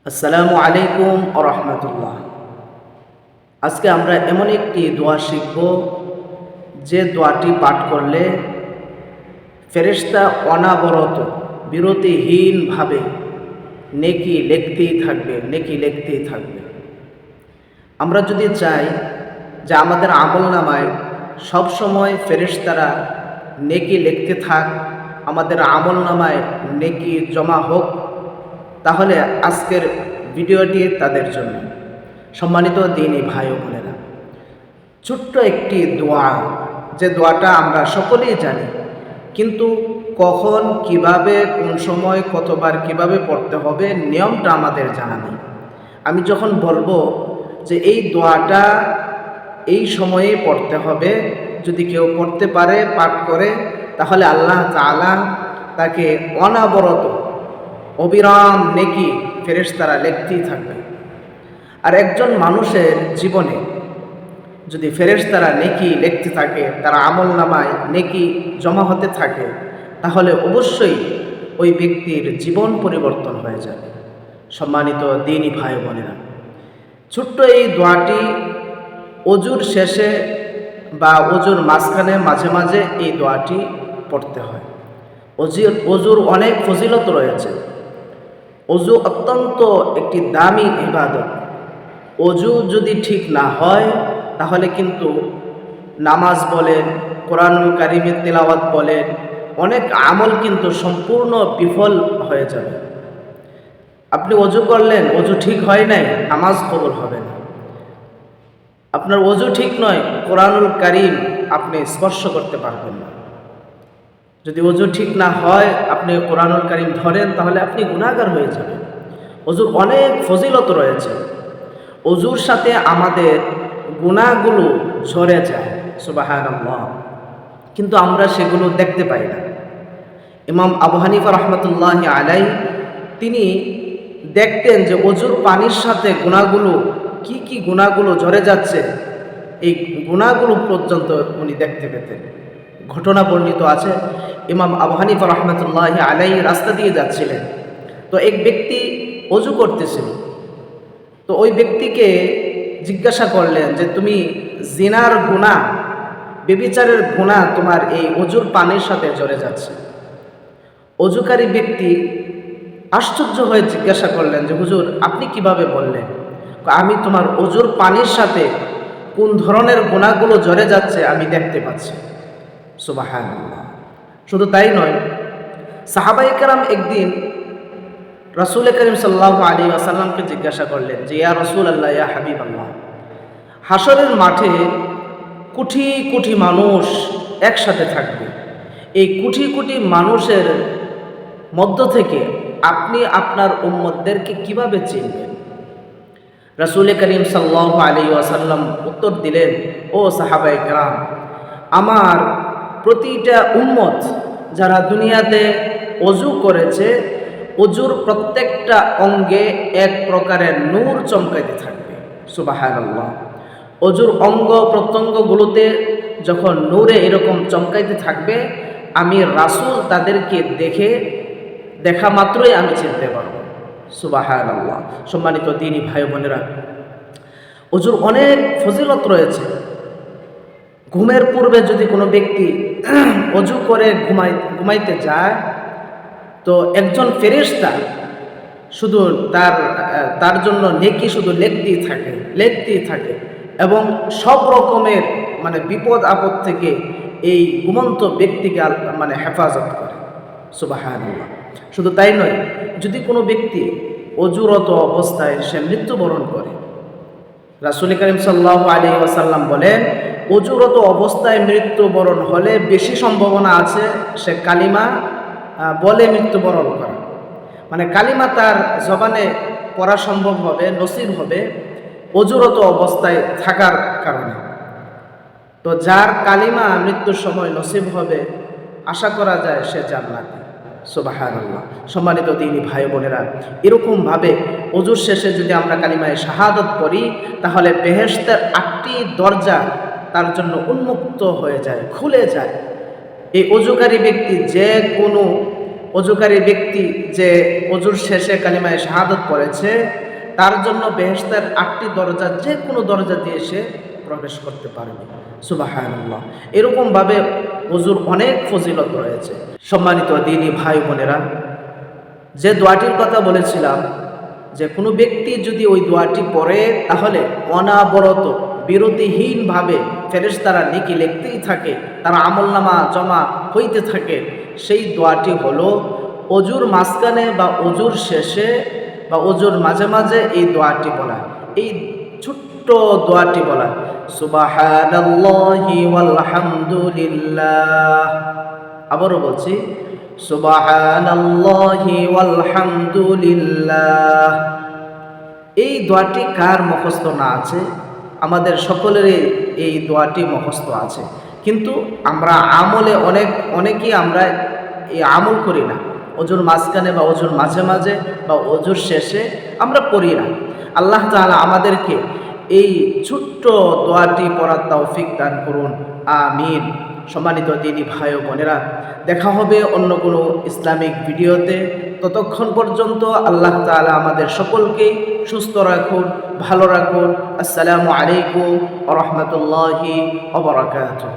আসসালামু আলাইকুম ওয়া রাহমাতুল্লাহ। আজকে আমরা এমন একটি দোয়া শিখব যে দোয়াটি পাঠ করলে ফেরেশতা অনাবরত বিরতিহীনভাবে নেকি লিখতেই থাকবে। আমরা যদি চাই যে আমাদের আমলনামায় সবসময় ফেরেশতারা নেকি লিখতে থাক, আমাদের আমলনামায় নেকি জমা হোক, তাহলে আজকের ভিডিওটি তাদের জন্য। সম্মানিত দ্বীনী ভাই ও বোনেরা, ছোট্ট একটি দোয়া, যে দোয়াটা আমরা সকলেই জানি, কিন্তু কখন, কিভাবে, কোন সময়, কতবার, কিভাবে পড়তে হবে নিয়মটা আমাদের জানা নেই। আমি যখন বলবো যে এই দোয়াটা এই সময়ে পড়তে হবে, যদি কেউ পড়তে পারে, পাঠ করে, তাহলে আল্লাহ তাআলা তাকে অনাবরত অবিরাম নেকি ফেরেশতারা লিখতেই থাকবে। আর একজন মানুষের জীবনে যদি ফেরেশতারা নেকি লিখতে থাকে, তার আমলনামায় নেকি জমা হতে থাকে, তাহলে অবশ্যই ওই ব্যক্তির জীবন পরিবর্তন হয়ে যাবে। সম্মানিত দ্বীনী ভাই বোনেরা, ছোট্ট এই দোয়াটি অজুর শেষে বা অজুর মাঝখানে মাঝে মাঝে এই দোয়াটি পড়তে হয়। অজুর অনেক ফজিলত রয়েছে। অজু অত্যন্ত একটি দামি ইবাদত। অজু যদি ঠিক না হয়, তাহলে কিন্তু নামাজ বলেন, কোরআনুল কারীমের তিলাওয়াত বলেন, অনেক আমল কিন্তু সম্পূর্ণ বিফল হয়ে যাবে। আপনি অজু করলেন, অজু ঠিক হয় নাই, নামাজ কবুল হবে না। আপনার অজু ঠিক নয়, কোরআনুল কারীম আপনি স্পর্শ করতে পারবেন না। যদি অজু ঠিক না হয়, আপনি কোরআনুল কারীম ধরেন, তাহলে আপনি গুনাহগার হয়ে যাবেন। অজুর অনেক ফজিলত রয়েছে। অজুর সাথে আমাদের গুনাহগুলো ঝরে যায়, সুবহানাল্লাহ, কিন্তু আমরা সেগুলো দেখতে পাই না। ইমাম আবু হানিফা রাহমাতুল্লাহি আলাইহি তিনি দেখতেন যে অজুর পানির সাথে গুনাহগুলো, কি গুনাহগুলো ঝরে যাচ্ছে, এই গুনাহগুলো পর্যন্ত উনি দেখতে পেতেন। ঘটনা বর্ণিত আছে, ইমাম আবু হানিফা রাহমাতুল্লাহি আলাইহি রাস্তা দিয়ে যাচ্ছিলেন, তো এক ব্যক্তি অজু করতেছিল। তো ওই ব্যক্তিকে জিজ্ঞাসা করলেন যে তুমি জিনার গুনাহ, ব্যভিচারের গুনাহ তোমার এই অজুর পানির সাথে ঝরে যাচ্ছে। অজুকারী ব্যক্তি আশ্চর্য হয়ে জিজ্ঞাসা করলেন যে হুজুর, আপনি কিভাবে বললেন? আমি তোমার অজুর পানির সাথে কোন ধরনের গুনাহগুলো ঝরে যাচ্ছে আমি দেখতে পাচ্ছি। সুবহানাল্লাহ। শুধু তাই নয়, সাহাবায়ে কেরাম একদিন রাসূল করিম সাল্লাল্লাহু আলাইহি ওয়াসাল্লামকে জিজ্ঞাসা করলেন যে ইয়া রাসূলুল্লাহ, ইয়া হাবিবাল্লাহ, হাসরের মাঠে কোটি কোটি মানুষ একসাথে থাকবে। এই কোটি কোটি মানুষের মধ্য থেকে আপনি আপনার উম্মতদেরকে কিভাবে চিনবেন? রাসূল করিম সাল্লাল্লাহু আলাইহি ওয়াসাল্লাম উত্তর দিলেন, ও সাহাবায়ে কেরাম, আমার প্রতিটা উম্মত যারা দুনিয়াতে অজু করেছে, অজুর প্রত্যেকটা অঙ্গে এক প্রকারের নূর চমকাইতে থাকবে। সুবহানাল্লাহ। অজুর অঙ্গ প্রত্যঙ্গগুলোতে যখন নূরে এরকম চমকাইতে থাকবে, আমি রাসূল তাদেরকে দেখা মাত্রই আমি চিনতে পারব। সুবহানাল্লাহ। সম্মানিত দ্বীনী ভাই বোনেরা, অজুর অনেক ফজিলত রয়েছে। ঘুমের পূর্বে যদি কোনো ব্যক্তি অজু করে ঘুমাইতে যায়, তো একজন ফেরেশতা শুধু তার জন্য নেকি শুধু লিখতেই থাকে এবং সব রকমের বিপদ আপদ থেকে এই ঘুমন্ত ব্যক্তিকে হেফাজত করে। সুবহানাল্লাহ। শুধু তাই নয়, যদি কোনো ব্যক্তি অজুরত অবস্থায় সে মৃত্যুবরণ করে, রাসূল করিম সাল্লাল্লাহু আলাইহি ওয়াসাল্লাম বলেন, অজুরত অবস্থায় মৃত্যুবরণ হলে বেশি সম্ভাবনা আছে সে কালিমা বলে মৃত্যুবরণ করা। কালিমা তার জবানে পড়া সম্ভব হবে, নসিব হবে অজুরত অবস্থায় থাকার কারণে। তো যার কালিমা মৃত্যুর সময় নসিব হবে, আশা করা যায় সে জান্নাতি। সুবহানাল্লাহ। সম্মানিত দ্বীনী ভাই বোনেরা, এরকমভাবে অজুর শেষে যদি আমরা কালিমায়ে শাহাদাত পড়ি, তাহলে বেহেশতের 8টি দরজা তার জন্য উন্মুক্ত হয়ে যায়, খুলে যায়। এই অজুকারী ব্যক্তি যে কোনো অজুকারী ব্যক্তি যে অজুর শেষে কালিমায়ে শাহাদাত পড়েছে তার জন্য বেহেশতের 8টি দরজা যে কোনো দরজা দিয়ে সে প্রবেশ করতে পারবে। সুবহানাল্লাহ। এরকমভাবে অজুর অনেক ফজিলত রয়েছে। সম্মানিত দ্বীনী ভাই বোনেরা, যে দোয়াটির কথা বলেছিলাম যে কোনো ব্যক্তি যদি ওই দোয়াটি পড়ে তাহলে অনাবরত বিরতিহীনভাবে ফেরেশতারা নেকি লিখতেই থাকে, তার আমলনামা জমা হইতে থাকে। সেই দোয়াটি হলো অজুর মাঝখানে বা অজুর শেষে বা অজুর মাঝে মাঝে এই দোয়াটি বলা, এই ছোট্ট দোয়াটি বলা, সুবহানাল্লাহি ওয়াল হামদুলিল্লাহ। আবারও বলছি, সুবহানাল্লাহি ওয়াল হামদুলিল্লাহ। এই দোয়াটি কার মুখস্থ না আছে? আমাদের সকলেরই এই দোয়াটি মুখস্থ আছে, কিন্তু আমরা আমলে অনেকেই আমরা এই আমল করি না। অজুর মাঝখানে বা অজুর মাঝে মাঝে বা অজুর শেষে আমরা পড়ি না। আল্লাহ তাআলা আমাদেরকে এই ছোট্ট দোয়াটি পড়ার তৌফিক দান করুন, আমিন। সম্মানিত দ্বীনী ভাই ও বোনেরা, দেখা হবে অন্য কোনো ইসলামিক ভিডিওতে। ততক্ষণ পর্যন্ত আল্লাহ তাআলা আমাদের সকলকে সুস্থ রাখুন, ভালো রাখুন। আসসালামু আলাইকুম ওয়া রাহমাতুল্লাহি ওয়া বারাকাতুহু।